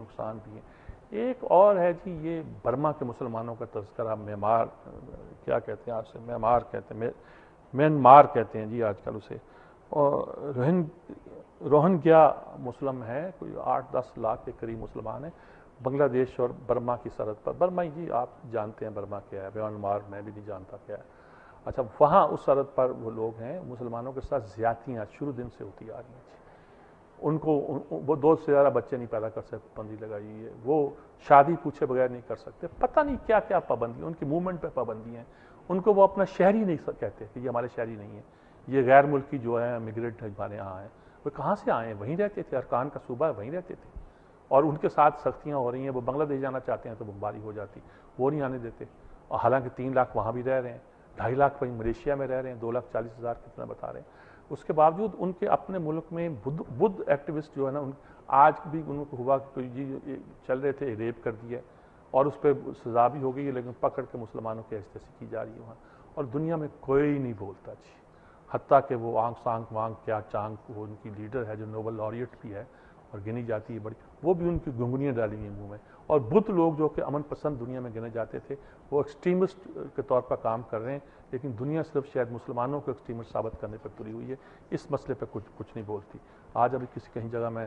نقصان بھی ہیں۔ ایک اور ہے جی یہ برما کے مسلمانوں کا تذکرہ، میانمار کیا کہتے ہیں، آج سے میانمار کہتے ہیں، میانمار کہتے ہیں جی آج کل اسے، اور روہنگیا مسلم ہیں، کوئی 8-10 لاکھ کے قریب مسلمان ہیں بنگلہ دیش اور برما کی سرحد پر۔ برما جی آپ جانتے ہیں برما کیا ہے، میانمار میں بھی نہیں جانتا کیا ہے۔ اچھا وہاں اس سرحد پر وہ لوگ ہیں، مسلمانوں کے ساتھ زیادتیاں شروع دن سے ہوتی آ رہی ہیں جی۔ ان کو وہ 2 سے زیادہ بچے نہیں پیدا کر سکتے، پابندی لگائی ہے، وہ شادی پوچھے بغیر نہیں کر سکتے، پتہ نہیں کیا کیا پابندی، ان کی موومنٹ پہ پابندی ہیں، ان کو وہ اپنا شہری نہیں کہتے کہ یہ ہمارے شہری نہیں ہیں، یہ غیر ملکی جو ہے امیگریٹ ہمارے یہاں ہیں۔ وہ کہاں سے آئے ہیں؟ وہیں رہتے تھے، ارکان کا صوبہ ہے وہیں رہتے تھے، اور ان کے ساتھ سختیاں ہو رہی ہیں، وہ بنگلہ دیش جانا چاہتے ہیں تو بمباری ہو جاتی، وہ نہیں آنے دیتے، اور حالانکہ 3 لاکھ وہاں بھی رہ رہے ہیں، 2.5 لاکھ وہیں ملیشیا میں رہ رہے ہیں، 2,40,000 کتنا بتا رہے ہیں۔ اس کے باوجود ان کے اپنے ملک میں بدھ ایکٹیوسٹ جو ہے نا، آج بھی ان کو ہوا کہ جی چل رہے تھے، ریپ کر دیا اور اس پہ سزا بھی ہو گئی ہے، لیکن پکڑ کے مسلمانوں کی ایسی کی جا رہی ہے وہاں، اور دنیا میں کوئی نہیں بولتا جی، حتیٰ کہ وہ آنگ سانگ وانگ کیا چانگ، وہ ان کی لیڈر ہے جو نوبل لاریٹ بھی ہے اور گنی جاتی ہے بڑی، وہ بھی ان کی گنگنیاں ڈالی ہوئی منہ میں۔ اور بدھ لوگ جو کہ امن پسند دنیا میں گنے جاتے تھے، وہ ایکسٹریمسٹ کے طور پر کام کر رہے ہیں، لیکن دنیا صرف شاید مسلمانوں کو ایکسٹریمسٹ ثابت کرنے پر تلی ہوئی ہے، اس مسئلے پہ کچھ نہیں بولتی۔ آج ابھی کہیں جگہ میں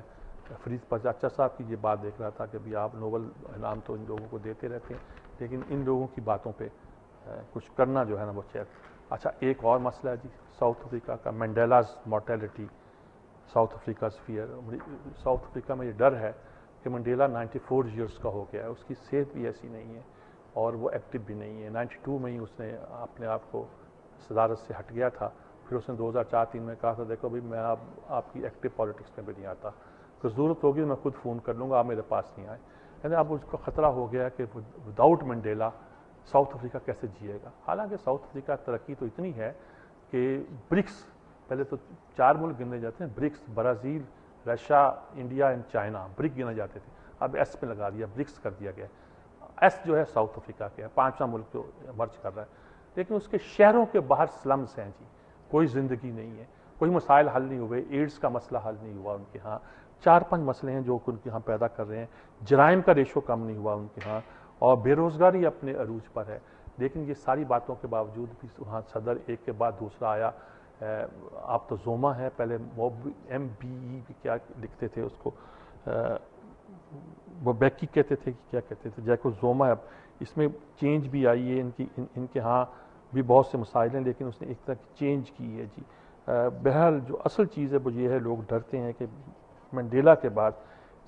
فرید پرچا صاحب کی یہ بات دیکھ رہا تھا کہ بھی آپ نوبل انعام تو ان لوگوں کو دیتے رہتے ہیں، لیکن ان لوگوں کی باتوں پہ کچھ کرنا جو ہے نا وہ چاہیے۔ اچھا ایک اور مسئلہ ہے جی ساؤتھ افریقہ کا، Mandela's mortality, South Africa fair. South Africa میں یہ ڈر ہے کہ منڈیلا 94 ایئرس کا ہو گیا ہے، اس کی صحت بھی ایسی نہیں ہے اور وہ ایکٹیو بھی نہیں ہے۔ 92 میں ہی اس نے اپنے آپ کو صدارت سے ہٹ گیا تھا، پھر اس نے 2004-03 میں کہا تھا دیکھو بھائی میں آپ کی ایکٹیو پالیٹکس میں بھی نہیں آتا، اگر ضرورت ہوگی میں خود فون کر لوں گا، آپ میرے پاس نہیں آئے۔ یعنی اب اس کو خطرہ ہو گیا کہ وداؤٹ منڈیلا ساؤتھ افریقہ کیسے جیے گا۔ حالانکہ ساؤتھ افریقہ ترقی تو اتنی ہے کہ برکس، پہلے تو 4 ملک گنے جاتے ہیں، BRICS, Brazil, Russia, India and China, BRIC گنے جاتے تھے، اب ایس میں لگا دیا، برکس کر دیا گیا۔ ایس جو ہے ساؤتھ افریقہ کے ہے، 5واں ملک جو مرج کر رہا ہے، لیکن اس کے شہروں کے باہر سلمز ہیں جی، کوئی زندگی نہیں ہے، کوئی مسائل حل نہیں ہوئے، ایڈز کا مسئلہ حل نہیں ہوا ان کے ہاں، 4-5 مسئلے ہیں جو ان کے ہاں پیدا کر رہے ہیں، جرائم کا ریشو کم نہیں ہوا ان کے ہاں، اور بے روزگاری اپنے عروج پر ہے۔ لیکن یہ ساری باتوں کے باوجود بھی وہاں صدر ایک کے بعد دوسرا آیا، آپ تو زوما ہے، پہلے MBE کیا لکھتے تھے اس کو، وہ بیکی کہتے تھے کہ کیا کہتے تھے، جیکو زوما ہے، اس میں چینج بھی آئی ہے، ان کے ہاں بھی بہت سے مسائل ہیں، لیکن اس نے ایک طرح کی چینج کی ہے جی۔ بہرحال جو اصل چیز ہے وہ یہ ہے، لوگ ڈرتے ہیں کہ منڈیلا کے بعد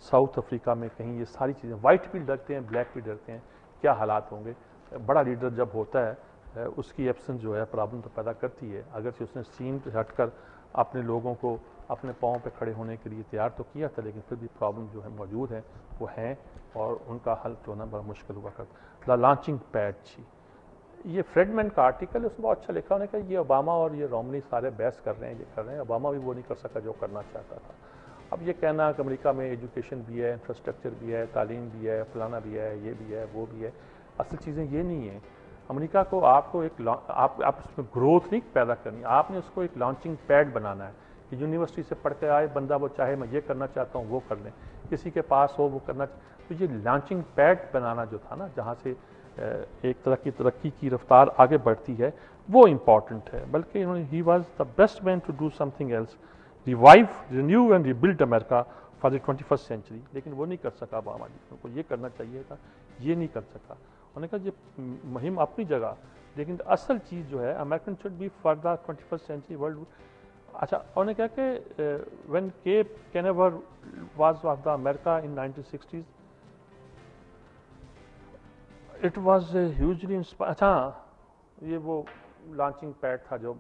ساؤتھ افریقہ میں کہیں یہ ساری چیزیں، وائٹ بھی ڈرتے ہیں، بلیک بھی ڈرتے ہیں، کیا حالات ہوں گے۔ بڑا لیڈر جب ہوتا ہے اس کی ایبسنس جو ہے پرابلم تو پیدا کرتی ہے، اگرچہ اس نے سین پہ ہٹ کر اپنے لوگوں کو اپنے پاؤں پہ کھڑے ہونے کے لیے تیار تو کیا تھا، لیکن پھر بھی پرابلم جو ہے موجود ہے، وہ ہیں، اور ان کا حل جو نا بڑا مشکل ہوا کرتا۔ دا لانچنگ پیڈ جی، یہ فریڈمنٹ کا آرٹیکل اس میں بہت اچھا لکھا، انہوں نے کہا یہ اوباما اور یہ رومنی سارے بحث کر رہے ہیں، یہ کر رہے ہیں، اوباما بھی وہ نہیں کر سکا جو کرنا چاہتا تھا۔ اب یہ کہنا کہ امریکہ میں ایجوکیشن بھی ہے، انفراسٹرکچر بھی ہے، تعلیم بھی ہے، فلانا بھی ہے، یہ بھی ہے، وہ بھی ہے، اصل چیزیں یہ نہیں ہیں۔ امریکہ کو آپ کو ایک آپ اس میں گروتھ نہیں پیدا کرنی، آپ نے اس کو ایک لانچنگ پیڈ بنانا ہے کہ یونیورسٹی سے پڑھ کے آئے بندہ، وہ چاہے میں یہ کرنا چاہتا ہوں وہ کر لیں، کسی کے پاس ہو وہ کرنا، تو یہ لانچنگ پیڈ بنانا جو تھا نا، جہاں سے ایک طرح کی ترقی کی رفتار آگے بڑھتی ہے، وہ امپورٹنٹ ہے۔ بلکہ انہوں نے he was the best man to do something else, revive, renew and rebuild America for the 21st century, لیکن وہ نہیں کر سکا اوباما جی، ان کو یہ کرنا چاہیے تھا، یہ نہیں کر سکا۔ انہوں نے کہا یہ مہم اپنی جگہ، لیکن اصل چیز جو ہے American should be for the 21st century world. اچھا انہوں نے کہا کہ وین کیپ کینیور was of the America in 1960s it was hugely اچھا یہ وہ لانچنگ پیڈ تھا جو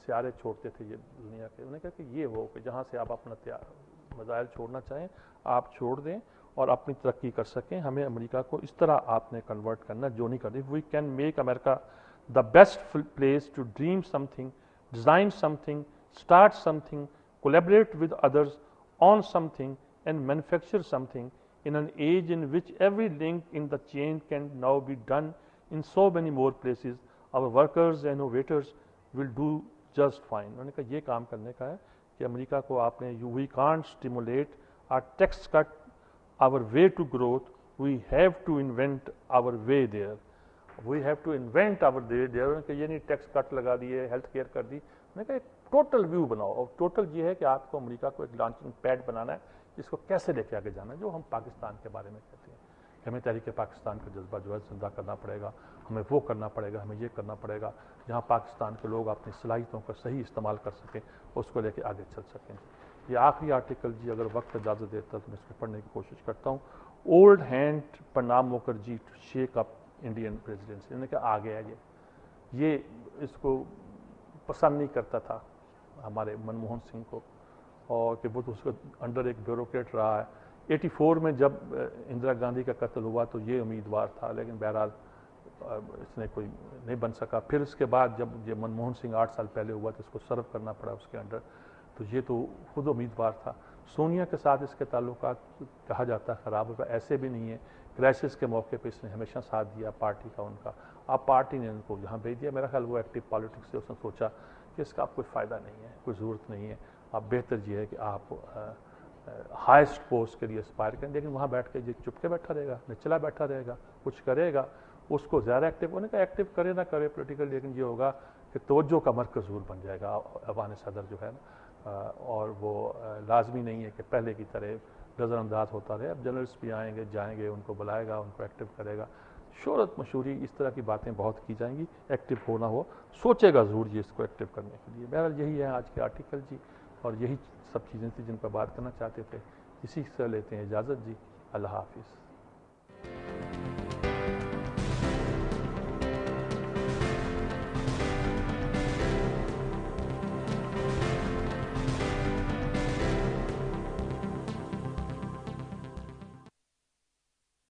سیارے چھوڑتے تھے یہ دنیا کے، انہوں نے کہا کہ یہ ہو کہ جہاں سے آپ اپنا مزائل چھوڑنا چاہیں آپ چھوڑ دیں اور اپنی ترقی کر سکیں، ہمیں امریکہ کو اس طرح آپ نے کنورٹ کرنا جو نہیں کرنی۔ We can make America the best place to dream something, design something, start something, collaborate with others on something and manufacture something in an age in which every link in the chain can now be done in so many more places, our workers and innovators will do just fine۔ انہوں نے کہا یہ کام کرنے کا ہے کہ امریکہ کو آپ نے we can't stimulate a tax cut our way to growth, we have to invent our way there. We have to invent our way there. کہ یہ نہیں ٹیکس کٹ لگا دیے, ہیلتھ کیئر کر دی. میں نے کہا ایک ٹوٹل ویو بناؤ, اور ٹوٹل یہ ہے کہ آپ کو امریکہ کو ایک لانچنگ پیڈ بنانا ہے جس کو کیسے لے کے آگے جانا ہے, جو ہم پاکستان کے بارے میں کہتے ہیں. ہمیں تحریک پاکستان کا جذبہ جو ہے زندہ کرنا پڑے گا, ہمیں وہ کرنا پڑے گا, ہمیں یہ کرنا پڑے گا جہاں پاکستان کے لوگ اپنی صلاحیتوں کا صحیح استعمال کر سکیں, اس کو لے کے آگے چل سکیں. یہ آخری آرٹیکل جی اگر وقت اجازت دیتا ہے تو میں اس کو پڑھنے کی کوشش کرتا ہوں. Old hand Pranab Mukherjee to shake up Indian presidency. انہوں نے کہا آ گیا یہ اس کو پسند نہیں کرتا تھا ہمارے منموہن سنگھ کو, اور کہ وہ تو اس کو انڈر ایک بیوروکریٹ رہا ہے. 84 میں جب اندرا گاندھی کا قتل ہوا تو یہ امیدوار تھا, لیکن بہرحال اس نے کوئی نہیں بن سکا. پھر اس کے بعد جب یہ منموہن سنگھ 8 سال پہلے ہوا تو اس کو سرو کرنا پڑا اس کے انڈر, تو یہ تو خود امیدوار تھا. سونیا کے ساتھ اس کے تعلقات کہا جاتا ہے خراب ہوگا, ایسے بھی نہیں ہے. کرائسس کے موقع پہ اس نے ہمیشہ ساتھ دیا پارٹی کا ان کا. اب پارٹی نے ان کو یہاں بھیج دیا. میرا خیال وہ ایکٹیو پالیٹکس سے اس نے سوچا کہ اس کا اب کوئی فائدہ نہیں ہے, کوئی ضرورت نہیں ہے. اب بہتر یہ ہے کہ آپ ہائیسٹ پوسٹ کے لیے اسپائر کریں, لیکن وہاں بیٹھ کے یہ چپ کے بیٹھا رہے گا, نچلا بیٹھا رہے گا, کچھ کرے گا. اس کو زیادہ ایکٹیو ہونے کا, ایکٹیو کرے نہ کرے پولیٹیکل, لیکن یہ ہوگا کہ توجہ کا مرکز ضرور بن جائے گا ایوان صدر جو ہے نا, اور وہ لازمی نہیں ہے کہ پہلے کی طرح نظر انداز ہوتا رہے. اب جرنلسٹ بھی آئیں گے جائیں گے, ان کو بلائے گا, ان کو ایکٹیو کرے گا. شہرت مشہوری اس طرح کی باتیں بہت کی جائیں گی. ایکٹیو ہونا ہو, سوچے گا ضرور یہ اس کو ایکٹیو کرنے کے لیے. بہرحال یہی ہے آج کے آرٹیکل جی, اور یہی سب چیزیں تھیں جن پر بات کرنا چاہتے تھے. اسی سے لیتے ہیں اجازت جی, اللہ حافظ.